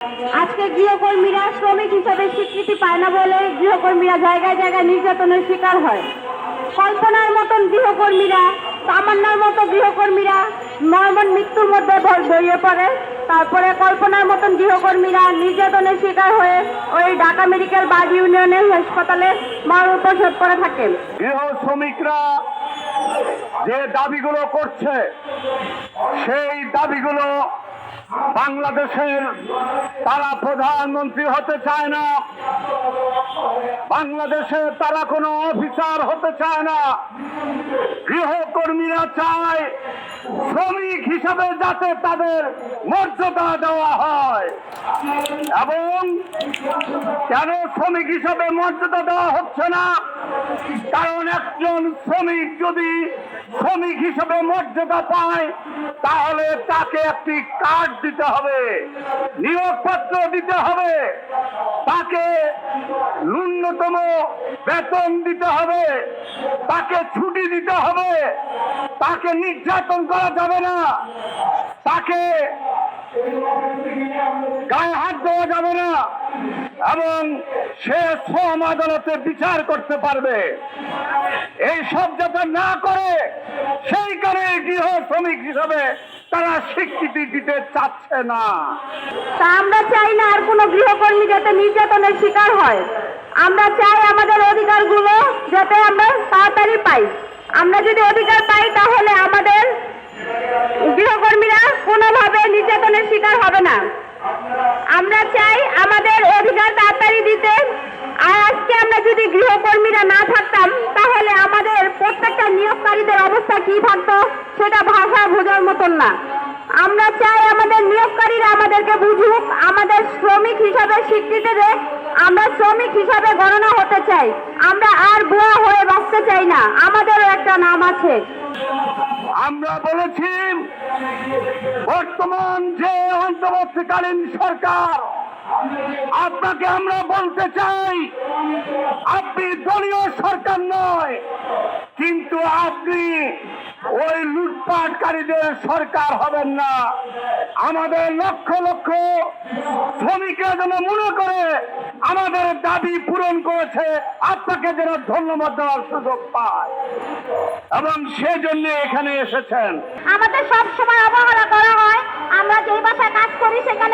আজকে গৃহকর্মীরা শ্রমিক হিসাবে স্বীকৃতি পায় না বলে গৃহকর্মীরা জায়গায় জায়গায় নির্যাতনের শিকার হয়। কল্পনার মতন গৃহকর্মীরা, তামান্নার মতো গৃহকর্মীরা মর্মন মৃত্যুর মধ্যে জড়িয়ে পড়ে। তারপরে কল্পনার মতন গৃহকর্মীরা নির্যাতনের শিকার হয়ে ওই ঢাকা মেডিকেল বাদ ইউনিয়নের হাসপাতালে মরণোপসর্গ করে থাকেন। গৃহ শ্রমিকরা যে দাবিগুলো করছে সেই দাবিগুলো বাংলাদেশের তারা প্রধানমন্ত্রী হতে চায় না, বাংলাদেশে তারা কোনো অফিসার হতে চায় না। গৃহকর্মীরা চায় শ্রমিক হিসাবে যাতে তাদের মর্যাদা দেওয়া হয়। এবং কেন শ্রমিক হিসাবে মর্যাদা দেওয়া হচ্ছে না? কারণ একজন শ্রমিক যদি শ্রমিক হিসাবে মর্যাদা পায় তাহলে তাকে একটি কার্ড দিতে হবে, নিয়োগপত্র দিতে হবে, তাকে ন্যূনতম বেতন দিতে হবে, তাকে ছুটি দিতে হবে, তাকে নির্যাতন করা যাবে না, তাকে গায়ে হাত দেওয়া যাবে না, এবং সে শ্রম আদালতে বিচার করতে পারবে। এই সব যাতে না করে সেই কারণে গৃহ শ্রমিক হিসাবে তারা স্বীকৃতি দিতে চাচ্ছে না। তা আমরা চাই না আর কোনো গৃহকর্মী যাতে নির্যাতনের শিকার হয়। আমরা চাই আমাদের অধিকারগুলো যাতে আমরা তাড়াতাড়ি পাই। আমরা যদি অধিকার পাই তাহলে আমাদের গৃহকর্মীরা কোনোভাবে নির্যাতনের শিকার হবে না। আমরা চাই আমাদের অধিকার তাড়াতাড়ি দিতে। আর আজকে আমরা যদি গৃহকর্মীরা না থাকতাম তাহলে আমাদের প্রত্যেকটা নিয়োগকারীদের অবস্থা কি থাকতো সেটা ভাষা বোঝার মতন না। আমরা চাই আমাদের নিয়োগকারীরা আমাদেরকে বুঝুক, আমাদের শ্রমিক হিসাবে স্বীকৃতি দেয়। আমরা শ্রমিক হিসাবে গণনা হতে চাই। আমরা আর বুয়া হয়ে বাঁচতে চাই না। আমাদেরও একটা নাম আছে। আমরা বলেছি বর্তমান যে অন্তর্বর্তীকালীন সরকার, আপনাকে আমরা বলতে চাই আপনি দলীয় সরকার নয়, কিন্তু আপনি ওই লুটপাটকারীদের সরকার হবেন না। আমাদের লক্ষ লক্ষ শ্রমিকরা যেন মনে করে আমাদের দাবি পূরণ করেছে, আপনাকে যেন ধন্যবাদ দেওয়ার সুযোগ পায়, এবং সেজন্য এখানে এসেছেন। আমাদের সব সময় অবহেলা করা হয়। আমরা যেই বাসায় কাজ করি সেখানে